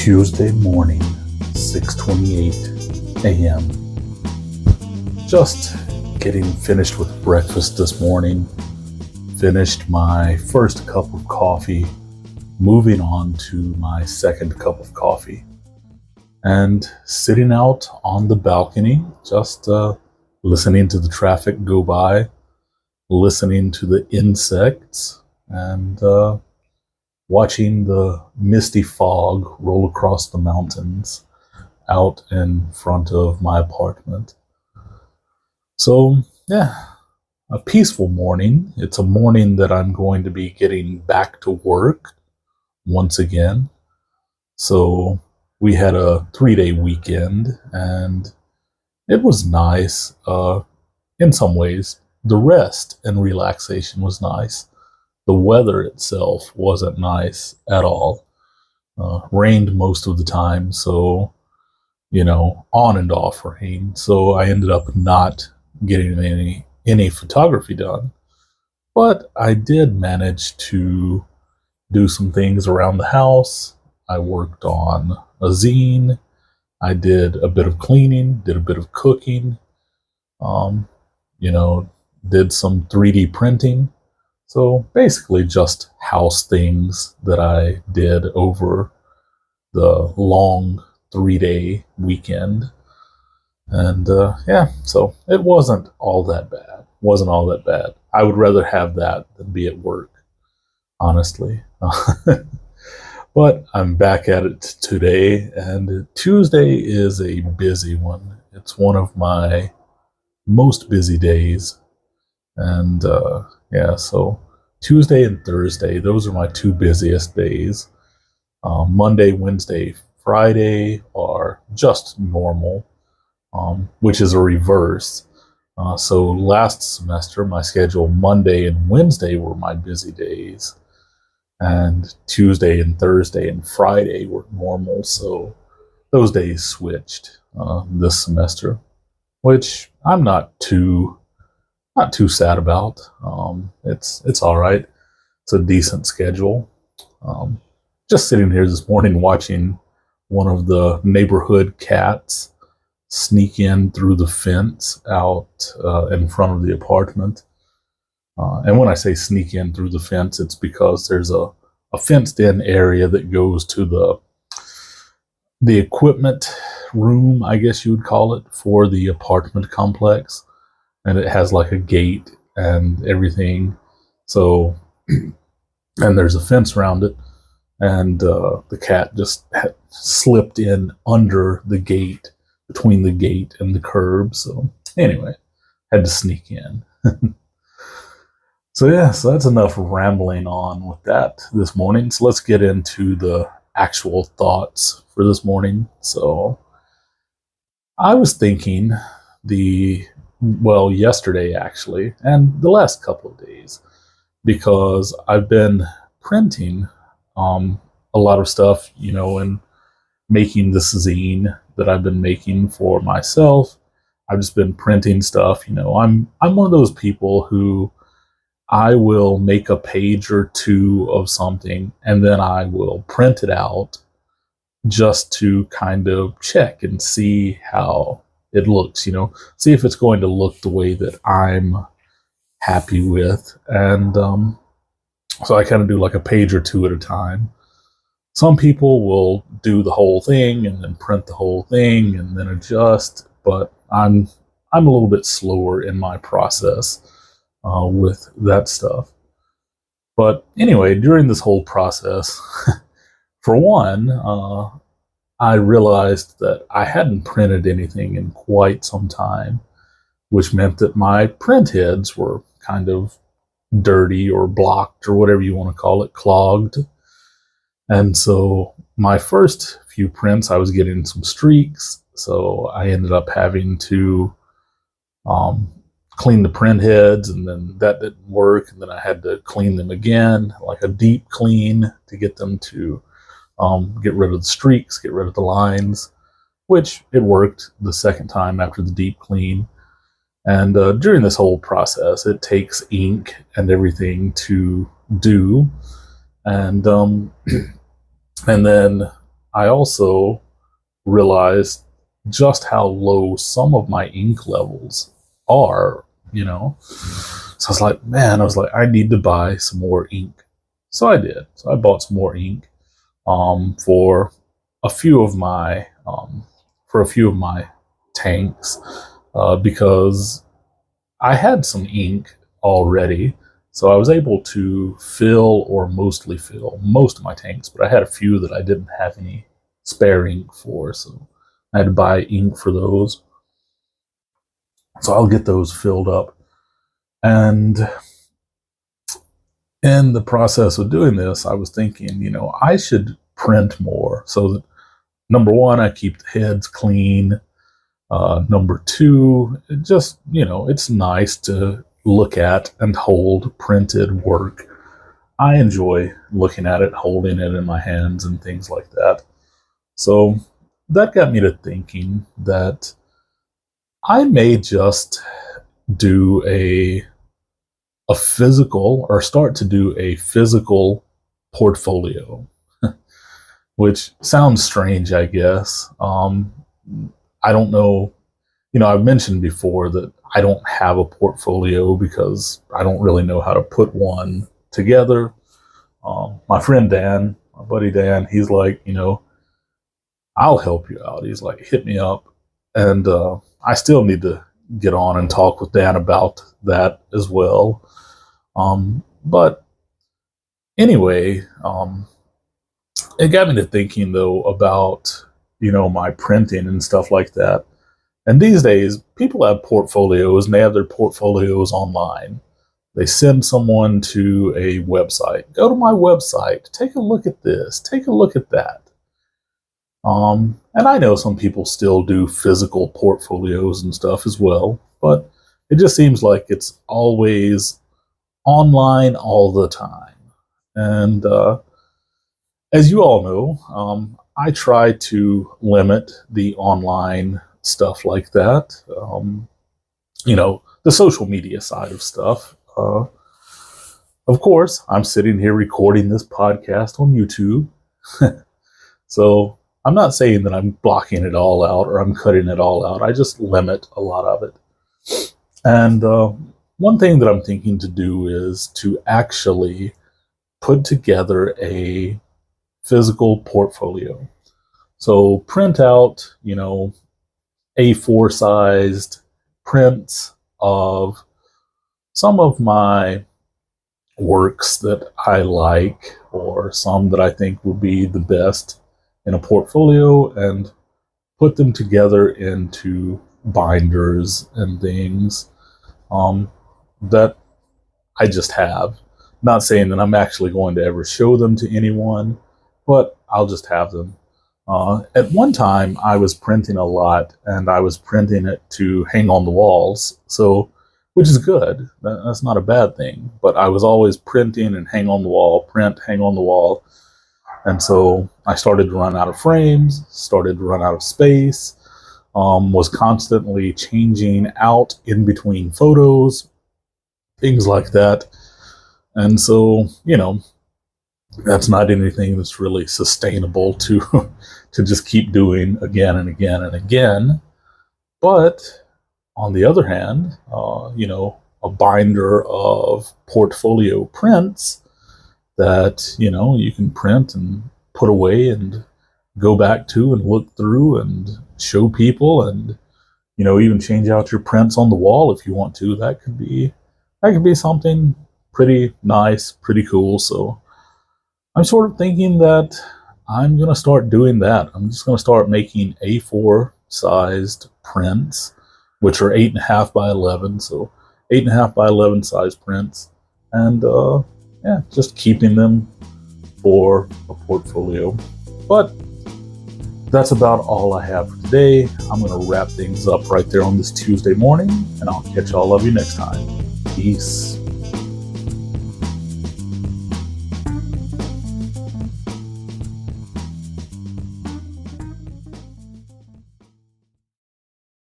Tuesday morning, 6:28 a.m. Just getting finished with breakfast this morning. Finished my first cup of coffee, moving on to my second cup of coffee, and sitting out on the balcony, just listening to the traffic go by, listening to the insects, and watching the misty fog roll across the mountains out in front of my apartment. So, yeah, a peaceful morning. It's a morning that I'm going to be getting back to work once again. So, we had a 3-day weekend, and it was nice in some ways. The rest and relaxation was nice. The weather itself wasn't nice at all. Rained most of the time, so, on and off rain. So I ended up not getting any photography done. But I did manage to do some things around the house. I worked on a zine. I did a bit of cleaning, did a bit of cooking, did some 3D printing. So basically just house things that I did over the long 3-day weekend. And so it wasn't all that bad. I would rather have that than be at work, honestly. But I'm back at it today, and Tuesday is a busy one. It's one of my most busy days. And so Tuesday and Thursday, those are my two busiest days. Monday, Wednesday, Friday are just normal, which is a reverse. So last semester, my schedule Monday and Wednesday were my busy days, and Tuesday and Thursday and Friday were normal. So those days switched this semester, which I'm not too sad about. It's all right. It's a decent schedule. Just sitting here this morning watching one of the neighborhood cats sneak in through the fence out in front of the apartment. And when I say sneak in through the fence, it's because there's a fenced-in area that goes to the equipment room, I guess you would call it, for the apartment complex. And it has like a gate and everything. So, and there's a fence around it. And the cat just slipped in under the gate, between the gate and the curb. So anyway, had to sneak in. So that's enough rambling on with that this morning. So let's get into the actual thoughts for this morning. So I was thinking yesterday actually, and the last couple of days, because I've been printing a lot of stuff, and making this zine that I've been making for myself. I've just been printing stuff. I'm one of those people who I will make a page or two of something and then I will print it out just to kind of check and see how it looks, see if it's going to look the way that I'm happy with. And so I kind of do like a page or two at a time. Some people will do the whole thing and then print the whole thing and then adjust, but I'm a little bit slower in my process with that stuff. But anyway, during this whole process, for one, I realized that I hadn't printed anything in quite some time, which meant that my print heads were kind of dirty or blocked or whatever you want to call it, clogged. And so my first few prints, I was getting some streaks, so I ended up having to clean the print heads, and then that didn't work, and then I had to clean them again, like a deep clean, to get them to get rid of the streaks, get rid of the lines, which it worked the second time after the deep clean. And during this whole process, it takes ink and everything to do. And then I also realized just how low some of my ink levels are, you know. So I was like, man, I need to buy some more ink. So I did. So I bought some more ink for a few of my tanks because I had some ink already, so I was able to fill or mostly fill most of my tanks, but I had a few that I didn't have any spare ink for, so I had to buy ink for those. So I'll get those filled up. And in the process of doing this, I was thinking, I should print more so that, number one, I keep the heads clean. Number two, it's nice to look at and hold printed work. I enjoy looking at it, holding it in my hands and things like that. So that got me to thinking that I may just do a physical, or start to do a physical portfolio, which sounds strange, I guess. I don't know. I've mentioned before that I don't have a portfolio because I don't really know how to put one together. My friend Dan, my buddy Dan, he's like, I'll help you out. He's like, hit me up. And I still need to get on and talk with Dan about that as well. But anyway, it got me to thinking, though, about, my printing and stuff like that. And these days, people have portfolios, and they have their portfolios online. They send someone to a website. Go to my website. Take a look at this. Take a look at that. And I know some people still do physical portfolios and stuff as well, but it just seems like it's always online all the time. And as you all know, I try to limit the online stuff like that. The social media side of stuff. Of course, I'm sitting here recording this podcast on YouTube. So I'm not saying that I'm blocking it all out or I'm cutting it all out. I just limit a lot of it. And one thing that I'm thinking to do is to actually put together a physical portfolio. So print out, A4 sized prints of some of my works that I like, or some that I think would be the best in a portfolio, and put them together into binders and things that I just have. Not saying that I'm actually going to ever show them to anyone, but I'll just have them. At one time, I was printing a lot, and I was printing it to hang on the walls, which is good. That's not a bad thing. But I was always printing and hang on the wall, print, hang on the wall. And so I started to run out of frames, started to run out of space, was constantly changing out in between photos, things like that. And so, that's not anything that's really sustainable to just keep doing again and again and again. But on the other hand, a binder of portfolio prints that, you can print and put away and go back to and look through and show people, and, even change out your prints on the wall if you want to. That could be something pretty nice, pretty cool. So I'm sort of thinking that I'm going to start doing that. I'm just going to start making A4 sized prints, which are 8.5 by 11. So 8.5 by 11 size prints. And just keeping them for a portfolio. But that's about all I have for today. I'm going to wrap things up right there on this Tuesday morning, and I'll catch all of you next time. Peace.